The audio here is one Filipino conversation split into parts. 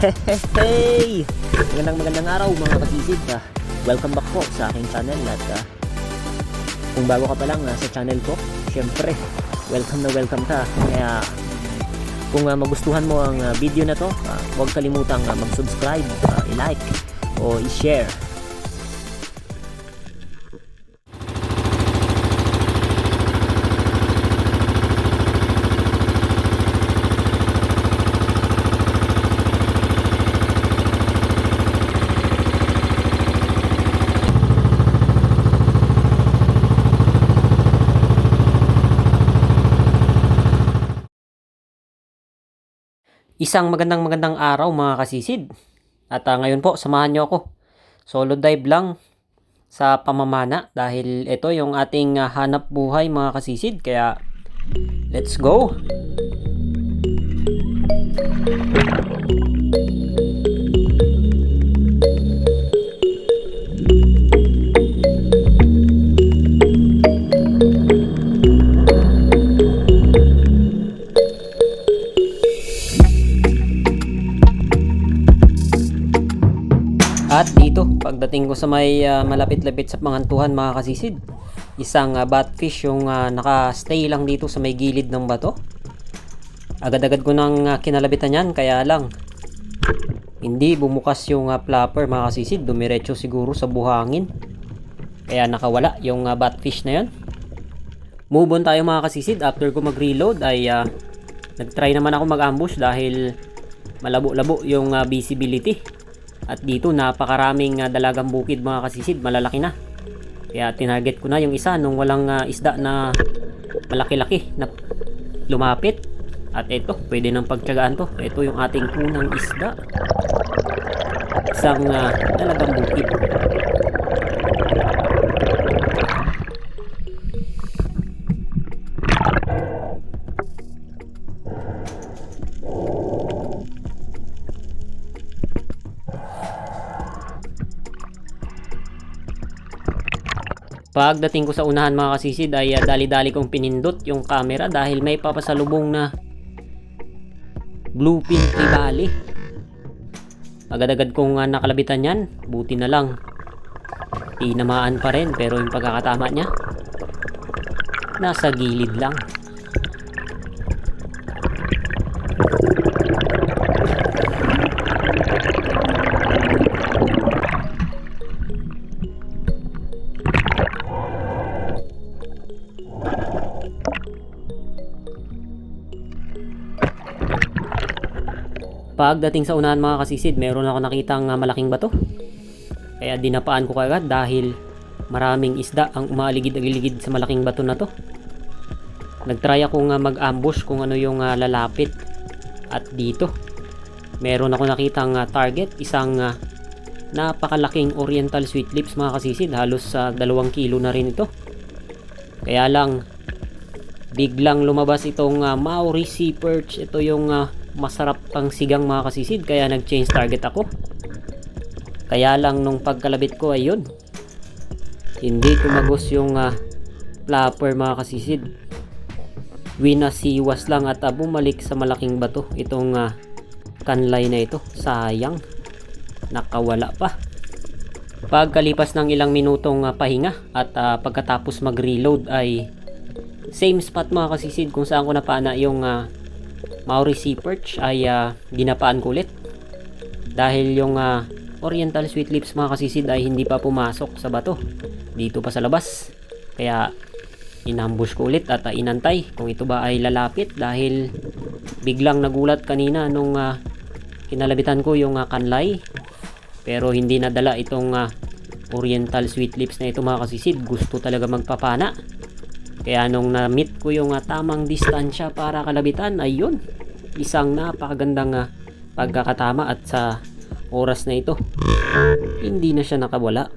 Hey! Magandang araw mga kasisid. Welcome back po sa aking channel at kung bago ka pa lang sa channel ko, syempre, welcome na welcome ka. Kaya kung magustuhan mo ang video na to, huwag kalimutang mag-subscribe, i-like o i-share. Isang magandang araw mga kasisid. At ngayon po, samahan nyo ako. Solo dive lang sa pamamana dahil ito yung ating hanap buhay mga kasisid. Kaya, let's go! At dito, pagdating ko sa may malapit-lapit sa Pangantuhan mga kasisid, isang batfish yung naka-stay lang dito sa may gilid ng bato. Agad-agad ko nang kinalabitan yan, kaya lang hindi bumukas yung flapper mga kasisid, dumiretso siguro sa buhangin. Kaya nakawala yung batfish na yan. Move on tayo mga kasisid. After ko mag-reload ay nag-try naman ako mag-ambush dahil malabo-labo yung visibility. At dito napakaraming dalagang bukid mga kasisid, malalaki na. Kaya tinarget ko na yung isa nung walang isda na malaki-laki na lumapit. At ito, pwede nang pagtyagaan to. Ito yung ating unang isda. Isang dalagang bukid. Pagdating ko sa unahan mga kasisid ay dali-dali kong pinindot yung camera dahil may papasalubong na bluefin trevally. Agad-agad kong nakalabitan yan. Buti na lang tinamaan pa rin, pero yung pagkakatama niya nasa gilid lang. Pagdating sa unahan mga kasisid, meron ako nakitang malaking bato. Kaya dinapaan ko kagad dahil maraming isda ang umaligid-aligid sa malaking bato na to. Nagtry akong mag-ambush kung ano yung lalapit. At dito, meron ako nakitang target, isang napakalaking oriental sweet lips mga kasisid. Halos 2 kilo na rin ito. Kaya lang, biglang lumabas itong Maori sea perch. Ito yung masarap pang sigang mga kasisid, kaya nag-change target ako. Kaya lang nung pagkalabit ko ay yun, hindi tumagos yung flapper mga kasisid. Winasiwas lang at bumalik sa malaking bato itong kanlay na ito. Sayang, nakawala pa. Pagkalipas ng ilang minutong pahinga at pagkatapos mag-reload ay same spot mga kasisid kung saan ko napana yung Maori sea perch ay dinapaan ko ulit dahil yung oriental sweet lips mga kasisid ay hindi pa pumasok sa bato, dito pa sa labas. Kaya inambush ko ulit at inantay kung ito ba ay lalapit dahil biglang nagulat kanina nung kinalabitan ko yung kanlay, pero hindi nadala itong oriental sweet lips na ito mga kasisid. Gusto talaga magpapana. Kaya nung na-meet ko yung tamang distansya para kalabitan, ayun, isang napakagandang pagkakatama at sa oras na ito, hindi na siya nakawala.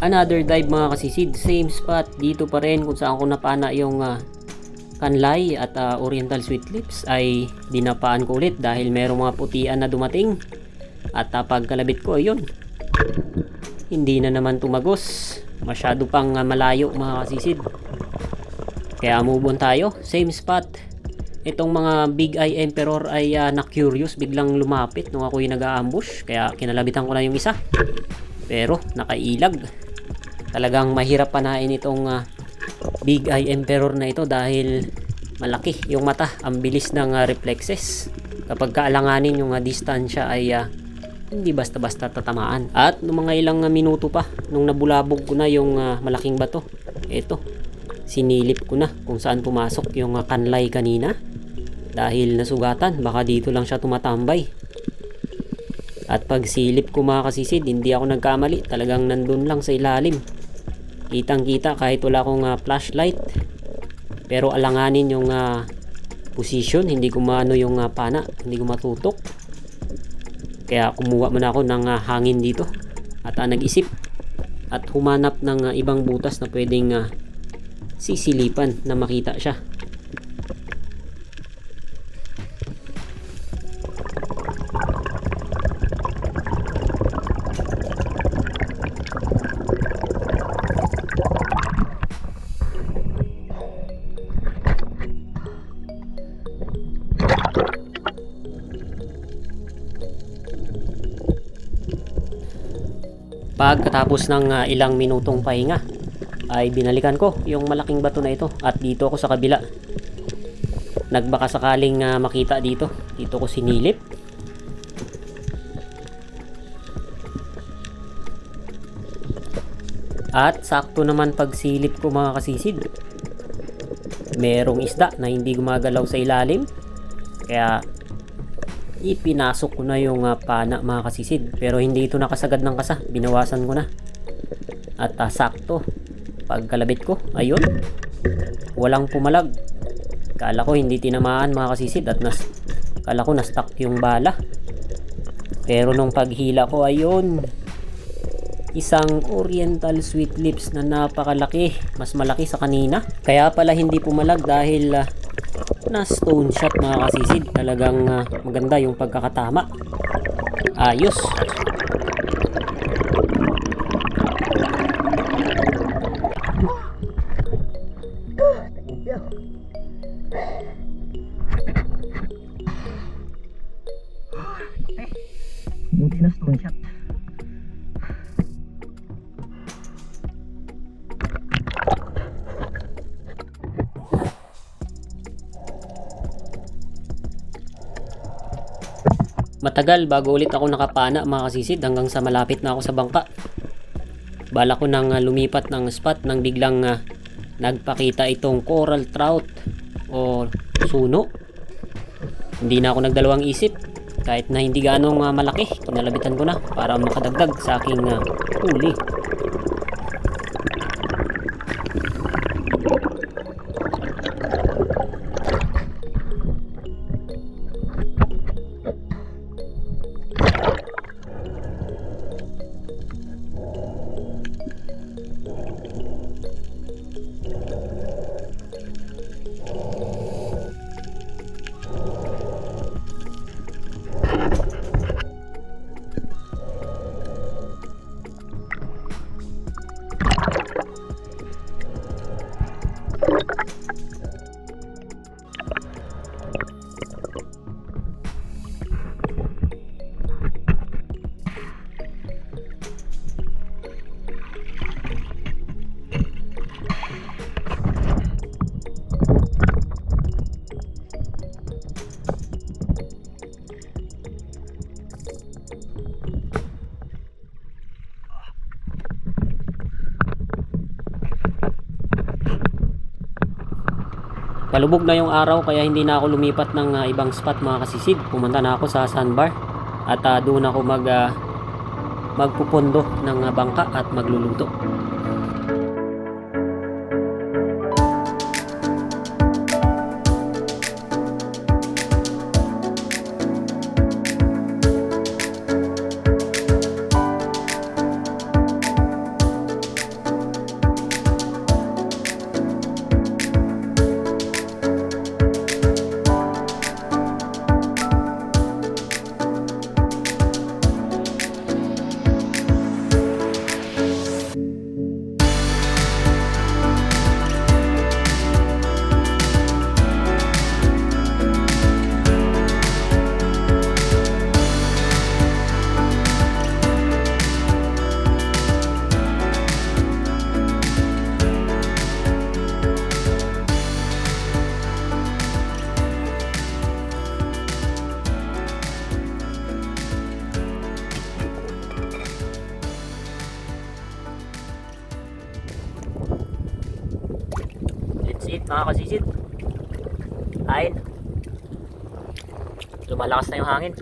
Another dive mga kasisid, same spot dito pa rin kung saan ko napana yung kanlay at oriental sweet lips ay dinapaan ko ulit dahil merong mga putian na dumating. At pagkalabit ko ayun, hindi na naman tumagos, masyado pang malayo mga kasisid. Kaya move on tayo, same spot. Itong mga Big Eye Emperor ay na-curious, biglang lumapit nung ako'y nag-a-ambush, kaya kinalabitan ko na yung isa. Pero nakailag. Talagang mahirap panain itong Big Eye Emperor na ito dahil malaki yung mata, ang bilis ng reflexes. Kapag kaalanganin yung distansya ay hindi basta-basta tatamaan. At nung mga ilang minuto pa, nung nabulabog ko na yung malaking bato, eto, sinilip ko na kung saan pumasok yung kanlay kanina. Dahil nasugatan, baka dito lang siya tumatambay. At pag silip ko mga kasisid, hindi ako nagkamali, talagang nandun lang sa ilalim. Kitang kita kahit wala akong flashlight. Pero alanganin yung position, hindi ko maano yung pana, hindi ko matutok. Kaya kumuha muna ako ng hangin dito at nag-isip at humanap ng ibang butas na pwedeng sisilipan na makita siya. Pagkatapos ng ilang minutong pahinga ay binalikan ko yung malaking bato na ito at dito ako sa kabila. Nagbaka sakaling makita dito ko sinilip. At sakto naman pagsilip ko mga kasisid, merong isda na hindi gumagalaw sa ilalim. Kaya ipinasok ko na yung pana mga kasisid, pero hindi ito nakasagad ng kasa, binawasan ko na. At sakto pagkalabit ko, ayun, walang pumalag. Kala ko hindi tinamaan mga kasisid at kala ko na-stuck yung bala. Pero nung paghila ko, ayun, isang oriental sweet lips na napakalaki, mas malaki sa kanina. Kaya pala hindi pumalag dahil na stone shot mga kasisid. Talagang maganda yung pagkakatama, ayos. Buti na stone shot. Matagal bago ulit ako nakapana mga kasisid, hanggang sa malapit na ako sa bangka. Bala ko nang lumipat ng spot nang biglang nagpakita itong coral trout o suno. Hindi na ako nagdalawang isip, kahit na hindi ganong malaki, kinalabitan ko na para makadagdag sa aking huli. Palubog na yung araw kaya hindi na ako lumipat ng ibang spot mga kasisid. Pumunta na ako sa sandbar at doon ako magpupondo ng bangka at magluluto. Eat mga kasisid. Kain. Lumalakas na yung hangin.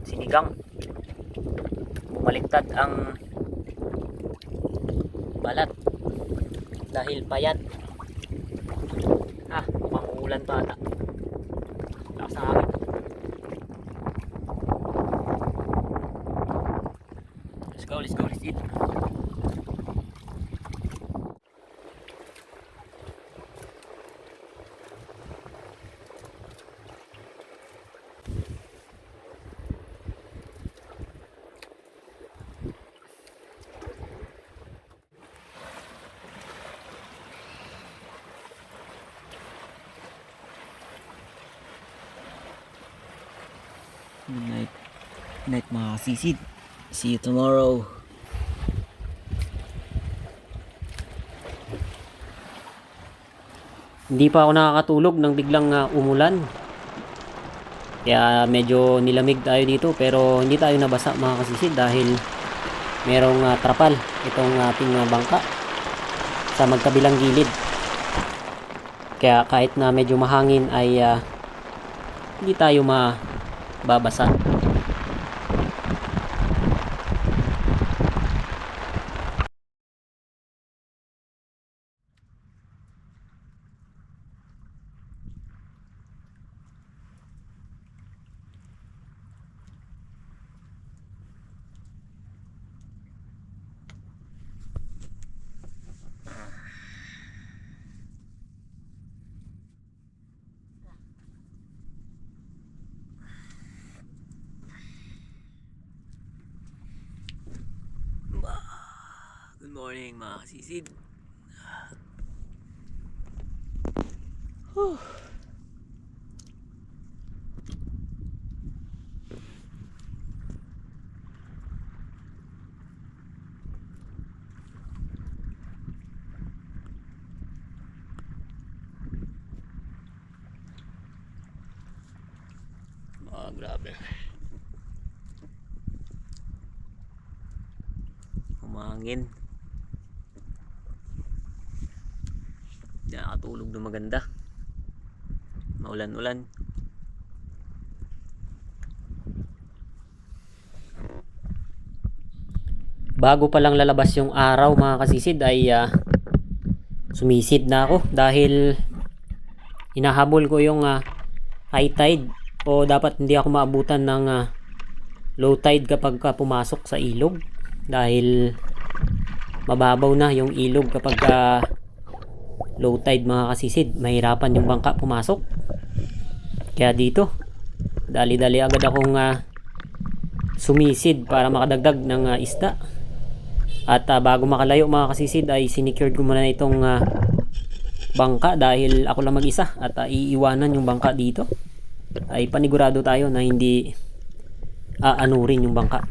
Sinigang. Bumaliktad ang balat dahil payat. Mukhang uulan pa ata. Lakas ng hangin. Let's go, let's eat. Good night. Good night mga kasisid. See you tomorrow. Hindi pa ako nakakatulog nang biglang umulan. Kaya medyo nilamig tayo dito pero hindi tayo nabasa mga kasisid dahil merong trapal itong ating bangka sa magkabilang gilid. Kaya kahit na medyo mahangin ay hindi tayo mababasa. Good morning mga kasisid. Grabe. Umangin. Hindi nakatulog na maganda. Maulan-ulan. Bago pa lang lalabas yung araw mga kasisid ay sumisid na ako dahil hinahabol ko yung high tide o dapat hindi ako maabutan ng low tide kapag pumasok sa ilog dahil mababaw na yung ilog kapag low tide mga kasisid. Mahirapan yung bangka pumasok. Kaya dito dali-dali agad akong sumisid para makadagdag ng isda. At bago makalayo mga kasisid ay sinecured ko muna itong bangka dahil ako lang mag-isa at iiwanan yung bangka dito. Ay panigurado tayo na hindi aanurin yung bangka.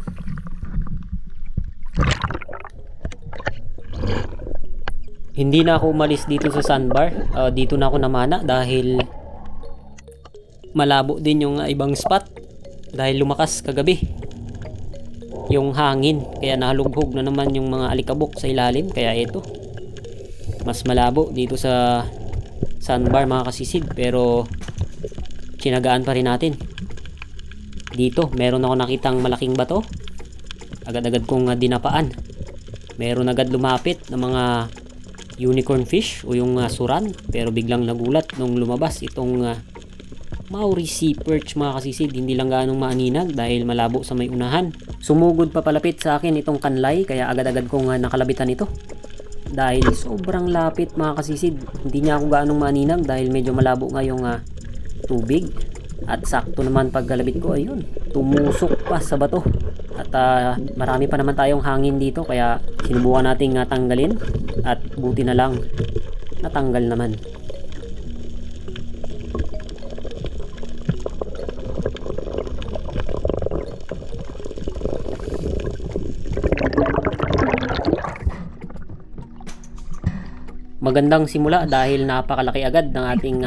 Hindi na ako umalis dito sa sandbar. Dito na ako namana dahil malabo din yung ibang spot dahil lumakas kagabi yung hangin, kaya nalughog na naman yung mga alikabok sa ilalim. Kaya ito mas malabo dito sa sandbar mga kasisid, pero tsinagaan pa rin natin. Dito meron ako nakitang malaking bato, agad-agad kong dinapaan. Meron agad lumapit na mga unicorn fish o yung suran, pero biglang nagulat nung lumabas itong Maori sea perch mga kasisid. Hindi lang gaanong maaninag dahil malabo sa may unahan. Sumugod pa palapit sa akin itong kanlay, kaya agad-agad kong nakalabitan ito dahil sobrang lapit mga kasisid. Hindi niya ako gaanong maaninag dahil medyo malabo nga yung tubig. At sakto naman pagkalabit ko, ayun, tumusok pa sa bato. At marami pa naman tayong hangin dito, kaya sinubukan nating tanggalin at buti na lang natanggal naman. Magandang simula dahil napakalaki agad ng ating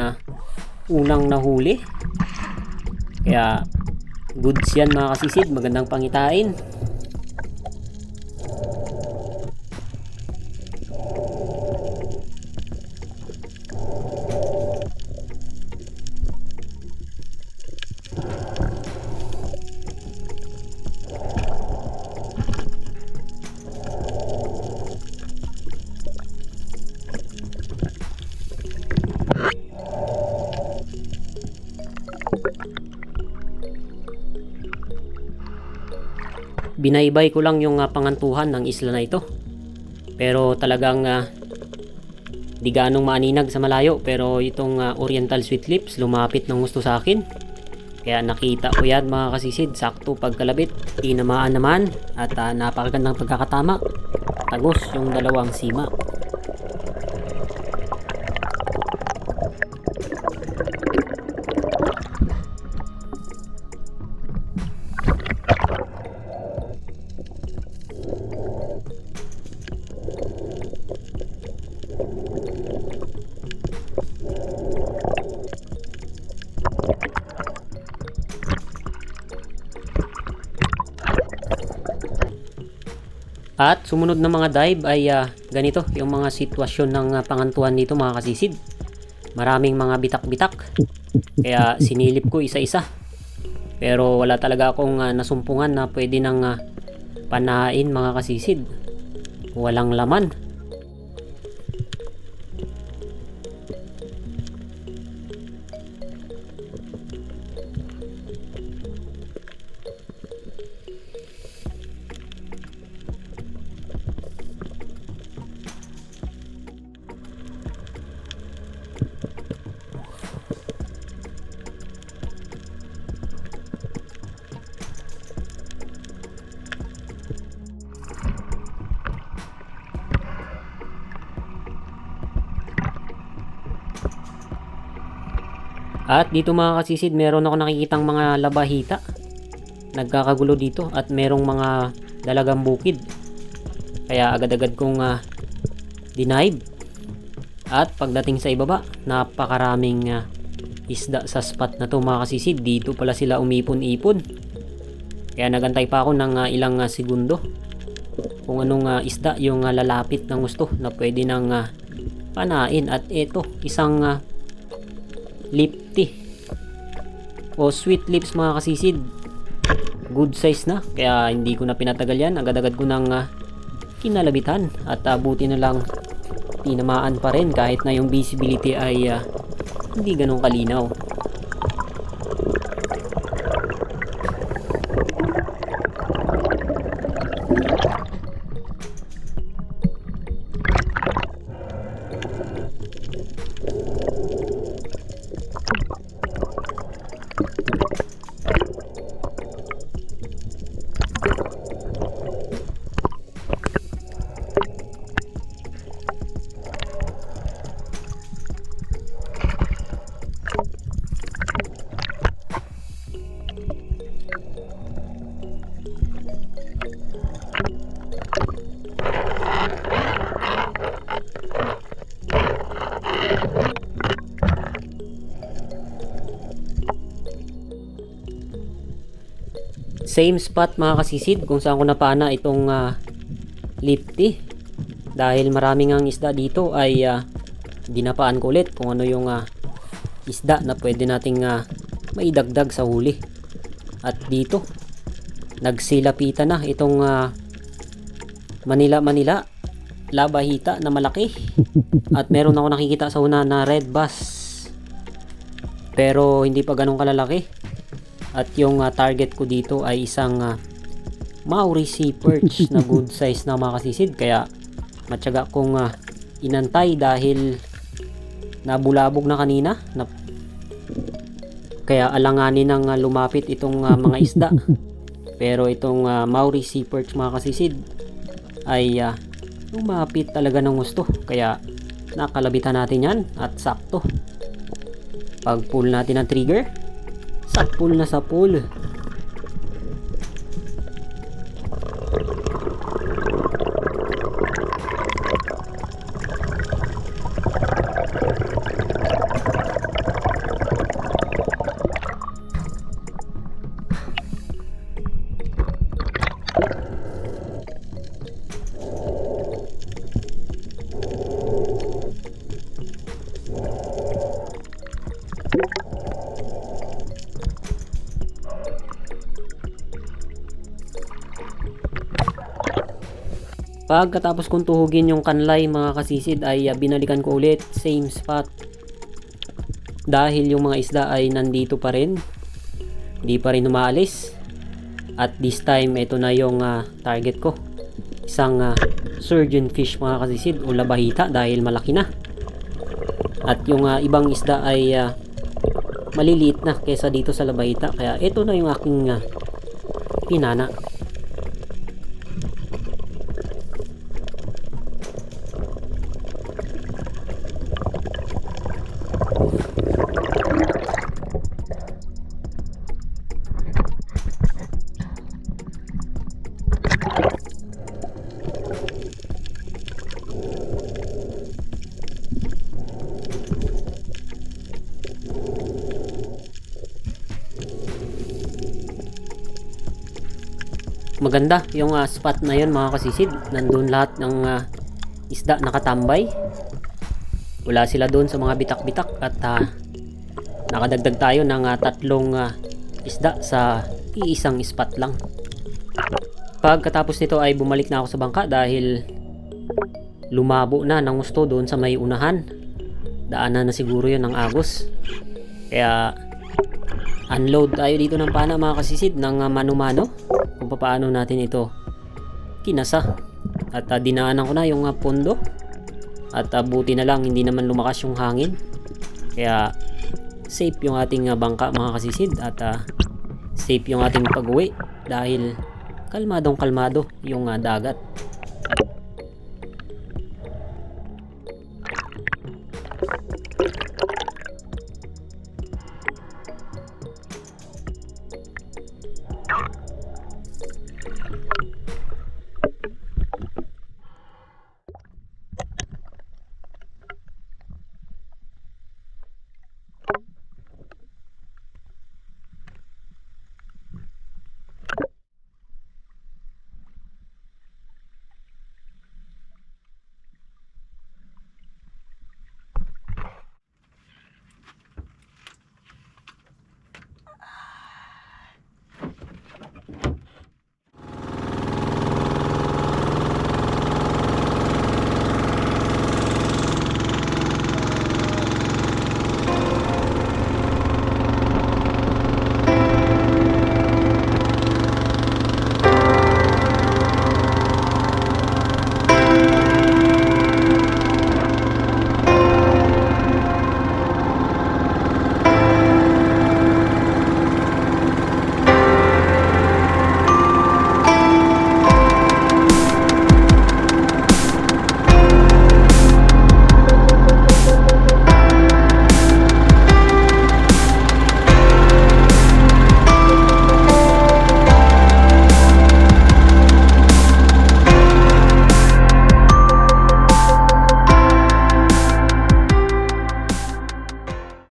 unang nahuli. Kaya goods yan mga kasisid, magandang pangitain. Binaybay ko lang yung pangantuhan ng isla na ito. Pero talagang di ganong maaninag sa malayo, pero itong Oriental Sweet Lips lumapit ng gusto sa akin. Kaya nakita ko yan mga kasisid, sakto pagkalabit, tinamaan naman at napakagandang pagkakatama. Tagos yung dalawang sima. At sumunod na mga dive ay ganito yung mga sitwasyon ng pangantuan dito mga kasisid. Maraming mga bitak-bitak. Kaya sinilip ko isa-isa. Pero wala talaga akong nasumpungan na pwede nang panain mga kasisid. Walang laman. At dito mga kasisid, meron ako nakikitang mga labahita. Nagkakagulo dito at merong mga dalagang bukid. Kaya agad-agad kong dinive. At pagdating sa ibaba, napakaraming isda sa spot na to mga kasisid. Dito pala sila umipon-ipon. Kaya nagantay pa ako ng ilang segundo kung anong isda yung lalapit ng gusto na pwede nang panain. At ito, isang lipty o sweet lips mga kasisid, good size na, kaya hindi ko na pinatagal yan. Agad-agad ko nang kinalabitan at buti na lang tinamaan pa rin kahit na yung visibility ay hindi ganun kalinaw. Same spot mga kasisid kung saan ko napana itong lipty. Dahil maraming ang isda dito ay dinapaan ko ulit kung ano yung isda na pwede nating maidagdag sa huli. At dito nagsilapitan na itong Manila labahita na malaki. At meron ako nakikita sa una na red bass, pero hindi pa ganun kalalaki. At yung target ko dito ay isang Maori sea perch na good size na mga kasisid. Kaya matyaga kong inantay dahil nabulabog na kanina. Kaya alanganin ng lumapit itong mga isda. Pero itong Maori sea perch mga kasisid ay lumapit talaga ng gusto. Kaya nakalabitan natin yan at sakto. Pag pull natin ang trigger, sakpul na sa pool. Pagkatapos kong tuhugin yung kanlay mga kasisid ay binalikan ko ulit same spot. Dahil yung mga isda ay nandito pa rin, hindi pa rin umaalis. At this time, ito na yung target ko. Isang surgeon fish mga kasisid o labahita dahil malaki na. At yung ibang isda ay maliliit na kesa dito sa labahita. Kaya ito na yung aking pinana. Maganda yung spot na yun mga kasisid. Nandun lahat ng isda nakatambay. Wala sila doon sa mga bitak-bitak. At nakadagdag tayo ng tatlong isda sa iisang spot lang. Pagkatapos nito ay bumalik na ako sa bangka dahil lumabo na ng gusto doon sa may unahan. Daanan na siguro yun ng agos. Kaya unload tayo dito ng pana mga kasisid ng mano-mano kung paano natin ito kinasa. At dinaanan ko na yung pondo. At buti na lang hindi naman lumakas yung hangin. Kaya safe yung ating bangka mga kasisid. At safe yung ating pag-uwi dahil kalmadong kalmado yung dagat.